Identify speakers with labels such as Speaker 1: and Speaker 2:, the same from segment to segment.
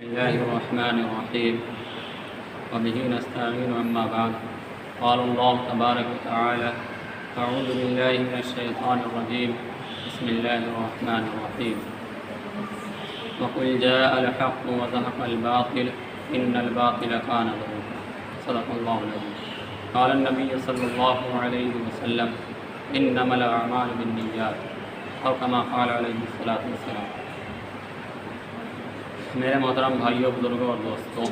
Speaker 1: بسم الله الرحمن الرحيم وبه نستعين أما بعد قال الله تبارك وتعالى أعوذ بالله من الشيطان الرجيم بسم الله الرحمن الرحيم وقل جاء الحق وزهق الباطل إن الباطل كان زهوقا صدق الله العظيم قال النبي صلى الله عليه وسلم إنما الأعمال بالنيات أو كما قال عليه الصلاة والسلام۔ میرے محترم بھائیوں، بزرگوں اور دوستوں،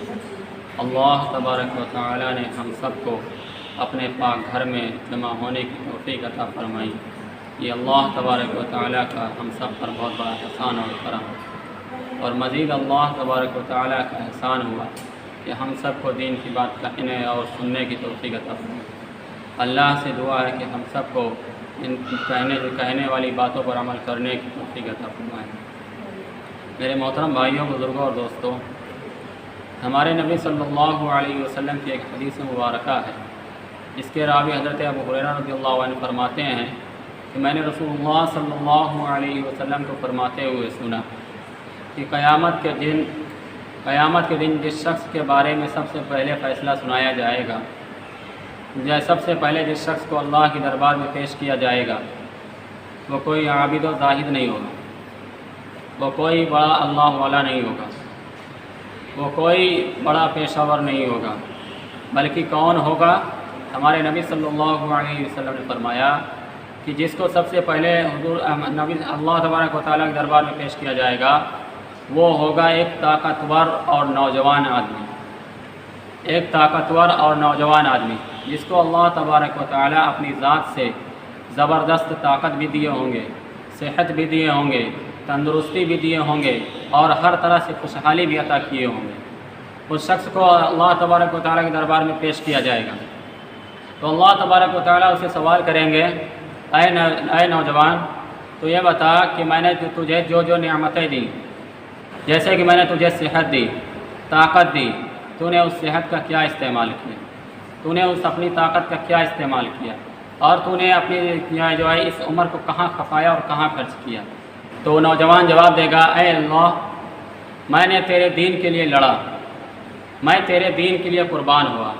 Speaker 1: اللہ تبارک و تعالیٰ نے ہم سب کو اپنے پاک گھر میں جمع ہونے کی توفیق عطا فرمائی۔ یہ اللہ تبارک و تعالیٰ کا ہم سب پر بہت بڑا احسان اور کرم ہے، اور مزید اللہ تبارک و تعالیٰ کا احسان ہوا کہ ہم سب کو دین کی بات کہنے اور سننے کی توفیق عطا فرمائی۔ اللہ سے دعا ہے کہ ہم سب کو ان کہنے والی باتوں پر عمل کرنے کی توفیق عطا فرمائے۔ میرے محترم بھائیوں، بزرگوں اور دوستوں، ہمارے نبی صلی اللہ علیہ وسلم کی ایک حدیث مبارکہ ہے، اس کے راوی حضرت ابو ہریرہ رضی اللہ عنہ فرماتے ہیں کہ میں نے رسول اللہ صلی اللہ علیہ وسلم کو فرماتے ہوئے سنا کہ قیامت کے دن جس شخص کے بارے میں سب سے پہلے فیصلہ سنایا جائے گا، سب سے پہلے جس شخص کو اللہ کی دربار میں پیش کیا جائے گا، وہ کوئی عابد و زاہد نہیں ہوگا، وہ کوئی بڑا اللہ والا نہیں ہوگا، وہ کوئی بڑا پیشہ ور نہیں ہوگا، بلکہ کون ہوگا؟ ہمارے نبی صلی اللہ علیہ وسلم نے فرمایا کہ جس کو سب سے پہلے نبی اللہ تبارک و تعالیٰ کے دربار میں پیش کیا جائے گا، وہ ہوگا ایک طاقتور اور نوجوان آدمی، ایک طاقتور اور نوجوان آدمی جس کو اللہ تبارک و تعالیٰ اپنی ذات سے زبردست طاقت بھی دیے ہوں گے، صحت بھی دیے ہوں گے، تندرستی بھی دیے ہوں گے، اور ہر طرح سے خوشحالی بھی عطا کیے ہوں گے۔ اس شخص کو اللہ تبارک و تعالیٰ کے دربار میں پیش کیا جائے گا تو اللہ تبارک و تعالیٰ اسے سوال کریں گے، اے نوجوان، تو یہ بتا کہ میں نے تجھے جو نعمتیں دی، جیسے کہ میں نے تجھے صحت دی، طاقت دی، تو نے اس صحت کا کیا استعمال کیا؟ تو نے اس اپنی طاقت کا کیا استعمال کیا؟ اور تو نے اپنی جو ہے اس عمر کو کہاں کھپایا اور کہاں خرچ کیا؟ تو نوجوان جواب دے گا، اے اللہ، میں نے تیرے دین کے لیے لڑا، میں تیرے دین کے لیے قربان ہوا،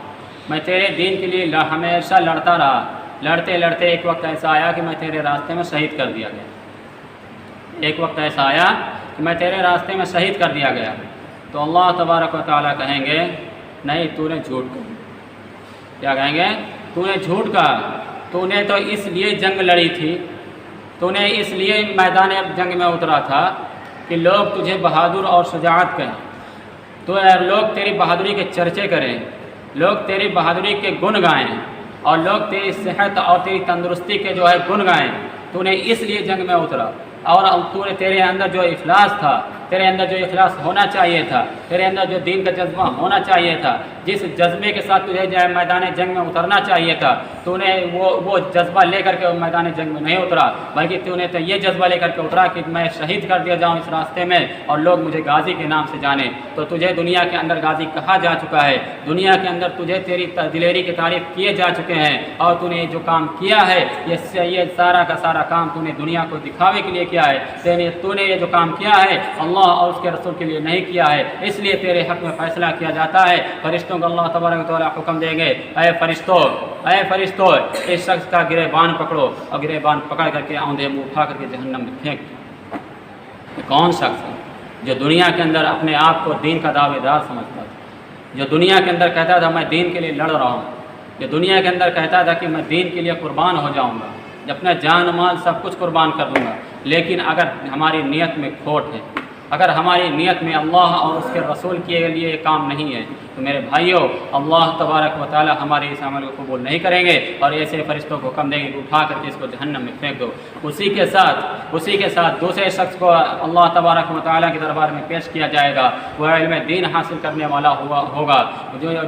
Speaker 1: میں تیرے دین کے لیے ہمیشہ لڑتا رہا، لڑتے لڑتے ایک وقت ایسا آیا کہ میں تیرے راستے میں شہید کر دیا گیا، ایک وقت ایسا آیا کہ میں تیرے راستے میں شہید کر دیا گیا۔ تو اللہ تبارک و تعالیٰ کہیں گے، نہیں، تو نے جھوٹ کہا۔ کیا کہیں گے؟ تو نے جھوٹ کہا، تو نے تو اس لیے جنگ لڑی تھی، تو نے اس لیے میدان جنگ میں اترا تھا کہ لوگ تجھے بہادر اور شجاعت کہیں، تو لوگ تیری بہادری کے چرچے کریں، لوگ تیری بہادری کے گن گائیں، اور لوگ تیری صحت اور تیری تندرستی کے جو ہے گن گائیں۔ تو نے اس لیے جنگ میں اترا، اور تو نے تیرے اندر جو اخلاص تھا، تیرے اندر جو اخلاص ہونا چاہیے تھا، تیرے اندر جو دین کا جذبہ ہونا چاہیے تھا، جس جذبے کے ساتھ تجھے جو ہے میدان جنگ میں اترنا چاہیے تھا، تو نے وہ جذبہ لے کر کے میدان جنگ میں نہیں اترا، بلکہ تو نے تو یہ جذبہ لے کر کے اترا کہ میں شہید کر دیا جاؤں اس راستے میں اور لوگ مجھے غازی کے نام سے جانیں۔ تو تجھے دنیا کے اندر غازی کہا جا چکا ہے، دنیا کے اندر تجھے تیری دلیری کی تعریف کیے جا چکے ہیں، اور تو نے جو کام کیا ہے، یہ سارا کا سارا کام تو نے دنیا کو دکھاوے کے لیے کیا ہے۔ تو نے یہ جو کام کیا ہے اللہ اور اس کے رسول کے لیے نہیں کیا ہے، اس لیے تیرے حق میں فیصلہ کیا جاتا ہے۔ فرشتوں کو اللہ تبارک و تعالیٰ حکم دیں گے، اے فرشتوں، اس شخص کا گریبان پکڑو، اور گریبان پکڑ کر کے آندھے منہ اٹھا کر کے جہنم میں پھینک دو۔ کون شخص ہے جو دنیا کے اندر اپنے آپ کو دین کا دعوے دار سمجھتا تھا، جو دنیا کے اندر کہتا تھا میں دین کے لیے لڑ رہا ہوں، جو دنیا کے اندر کہتا تھا کہ میں دین کے لیے قربان ہو جاؤں گا، اپنا جان مال سب کچھ قربان کر دوں گا، لیکن اگر ہماری نیت میں کھوٹ ہے، اگر ہماری نیت میں اللہ اور اس کے رسول کے لیے کام نہیں ہے، تو میرے بھائیوں، اللہ تبارک و تعالیٰ ہمارے اس عمل کو قبول نہیں کریں گے، اور ایسے فرشتوں کو حکم دیں گے کہ اٹھا کر کے اس کو جہنم میں پھینک دو۔ اسی کے ساتھ دوسرے شخص کو اللہ تبارک و تعالیٰ کے دربار میں پیش کیا جائے گا، وہ علم دین حاصل کرنے والا ہوگا،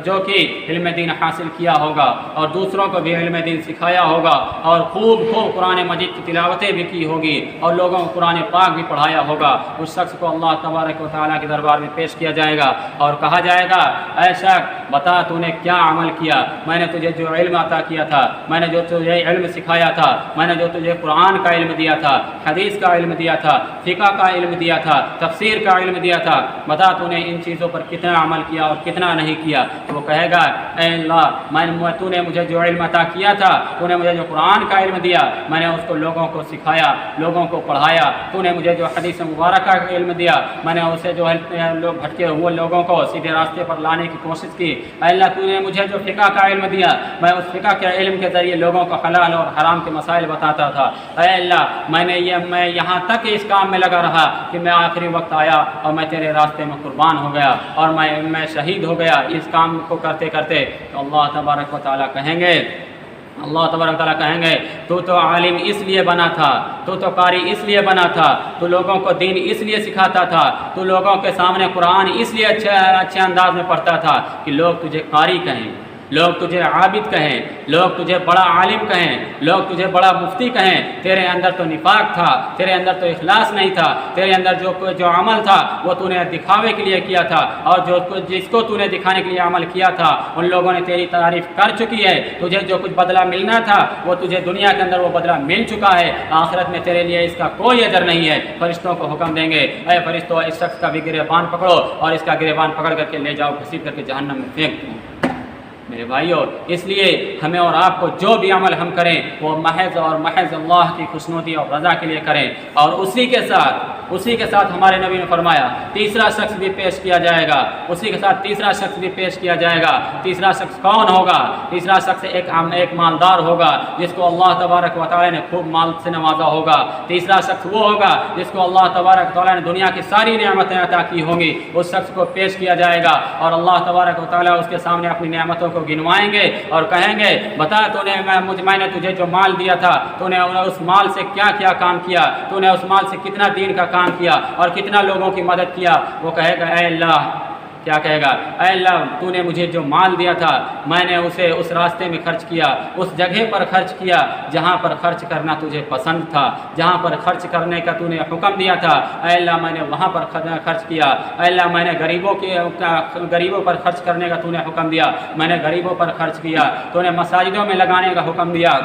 Speaker 1: جو کہ علم دین حاصل کیا ہوگا اور دوسروں کو بھی علم دین سکھایا ہوگا، اور خوب قرآن مجید کی تلاوتیں بھی کی ہوگی، اور لوگوں کو قرآن پاک بھی پڑھایا ہوگا۔ اس شخص کو अल्लाह तबारक व तआला के दरबार में पेश किया जाएगा और कहा जाएगा, ऐ शख्स बता तूने क्या अमल किया, मैंने तुझे जो इल्म अता किया था, मैंने जो तुझे इल्म सिखाया था, मैंने जो तुझे कुरान का इल्म दिया था, हदीस का इल्म दिया था, फ़िक़्ह का इल्म दिया था, तफसीर का इल्म दिया था, बता तूने इन चीज़ों पर कितना अमल किया और कितना नहीं किया। तो वो कहेगा, ऐ अल्लाह तूने मुझे जो इल्म अता किया था, तूने मुझे जो कुरान का इल्म दिया, मैंने उसको लोगों को सिखाया, लोगों को पढ़ाया, तूने मुझे जो हदीस मुबारक का इल्म दिया, मैंने उसे जो लोग भटके हुए लोगों को सीधे रास्ते पर लाने की कोशिश की। अल्लाह तूने मुझे जो फ़िक़्ह का इल्म दिया, मैं उस फ़िक़्ह के इल्म के ज़रिए लोगों को हलाल और हराम के मसाइल बताता था। अल्लाह मैं यहाँ तक इस काम में लगा रहा कि मैं आखिरी वक्त आया और मैं तेरे रास्ते में कुर्बान हो गया और मैं शहीद हो गया इस काम को करते करते। तो अल्लाह तबारक व तआला कहेंगे, अल्लाह तबारक तआला कहेंगे, तू तो आलिम इसलिए बना था, तू तो कारी इसलिए बना था, तू लोगों को दीन इसलिए सिखाता था, तू लोगों के सामने कुरान इसलिए अच्छे अंदाज में पढ़ता था कि लोग तुझे कारी कहें, लोग तुझे आबिद कहें, लोग तुझे बड़ा आलिम कहें, लोग तुझे बड़ा मुफ्ती कहें। तेरे अंदर तो निफाक था, तेरे अंदर तो इखलास नहीं था, तेरे अंदर जो अमल था वो तूने दिखावे के लिए किया था, और जिसको तूने दिखाने के लिए अमल किया था उन लोगों ने तेरी तारीफ़ कर चुकी है। तुझे जो कुछ बदला मिलना था वो तुझे दुनिया के अंदर वो बदला मिल चुका है, आखिरत में तेरे लिए इसका कोई अजर नहीं है। फरिश्तों को हुक्म देंगे, ऐ फरिश्तों इस शख्स का भी गिरेबान पकड़ो और इसका गिरेबान पकड़ करके ले जाओ, घसीट करके जहन्नम में फेंक दो। मेरे भाइयों, इसलिए हमें और आपको जो भी अमल हम करें वो महज और महज अल्लाह की खुशनुदी और रज़ा के लिए करें। और उसी के साथ हमारे नबी ने फरमाया तीसरा शख्स भी पेश किया जाएगा, उसी के साथ तीसरा शख्स भी पेश किया जाएगा। तीसरा शख्स कौन होगा? तीसरा शख्स एक मालदार होगा जिसको अल्लाह तबारक व तआला ने खूब माल से नवाजा होगा। तीसरा शख्स वो होगा जिसको अल्लाह तबारक व तआला ने दुनिया की सारी नेमतें अता की होंगी, उस शख्स को पेश किया जाएगा और अल्लाह तबारक व तआला उसके सामने अपनी नेमतों को गिनवाएंगे और कहेंगे, बता मैंने तुझे जो माल दिया था, तूने उस माल से क्या क्या काम किया, तूने उस माल से कितना दीन का काम किया और कितना लोगों की मदद किया। वो कहेगा, ऐ अल्लाह, क्या कहेगा, ऐ अल्लाह तूने मुझे जो माल दिया था मैंने उसे उस रास्ते में खर्च किया, उस जगह पर खर्च किया जहाँ पर खर्च करना तुझे पसंद था, जहाँ पर खर्च करने का तूने हुक्म दिया था। ऐ अल्लाह मैंने वहाँ पर खर्च किया। ऐ अल्लाह मैंने गरीबों पर खर्च करने का तूने हुक्म दिया, मैंने गरीबों पर खर्च किया। तूने मसाजिदों में लगाने का हुक्म दिया,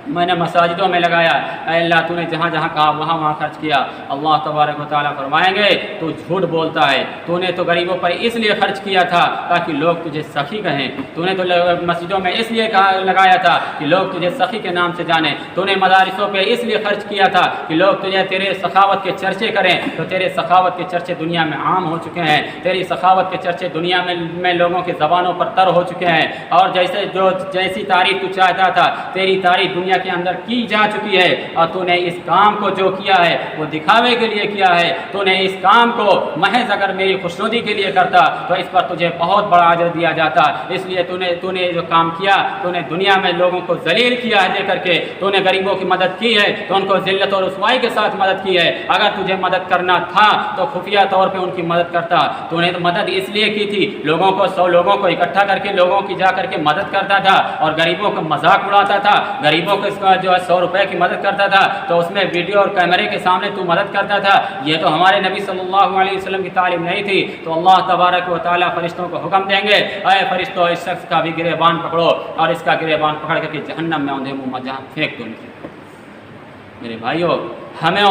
Speaker 1: मैंने मसाजिदों में लगाया। ऐ अल्लाह तूने जहाँ जहाँ कहा वहाँ खर्च किया। अल्लाह तबारक व तआला फरमाएंगे, तू झूठ बोलता है, तूने तो गरीबों पर इसलिए खर्च किया था ताकि लोग तुझे सखी कहें, तूने तो मस्जिदों में इसलिए लगाया था कि लोग तुझे सखी के नाम से जाने, तूने मदारिसों पे इसलिए खर्च किया था कि लोग तुझे तेरे सखावत के चर्चे करें। तो तेरे सखावत के चर्चे दुनिया में आम हो चुके हैं, तेरी सखावत के चर्चे दुनिया में लोगों के ज़बानों पर तर हो चुके हैं, और जैसी तारीफ तू चाहता था तेरी तारीफ दुनिया के अंदर की जा चुकी है। और तूने इस काम को जो किया है वो दिखावे के लिए किया है। तूने इस काम को महज अगर मेरी खुशनुदी के लिए करता तो इस पर तुझे बहुत बड़ा अजर दिया जाता। इसलिए तूने जो काम किया, तूने दुनिया में लोगों को जलील किया है दे करके, तूने गरीबों की मदद की है तो उनको जिल्लत और रुसवाई के साथ मदद की है। अगर तुझे मदद करना था तो खुफिया तौर पर उनकी मदद करता। तूने तो मदद इसलिए की थी, लोगों को 100 लोगों को इकट्ठा करके लोगों की जा करके मदद करता था और गरीबों का मजाक उड़ाता था, गरीबों को इसका जो है 100 रुपए की मदद करता था तो उसमें वीडियो और कैमरे के सामने तू मदद करता था। ये तो हमारे नबी सल्लल्लाहु अलैहि वसल्लम की तालीम नहीं थी। तो अल्लाह तबारक व तआला फरिश्तों को हुक्म देंगे, ऐ फरिश्तों इस शख्स का भी गिरेबान पकड़ो और इसका गिरेबान पकड़ करके जहन्नम में औंधे मुँह जहाँ फेंक दो। मेरे भाइयों, हमें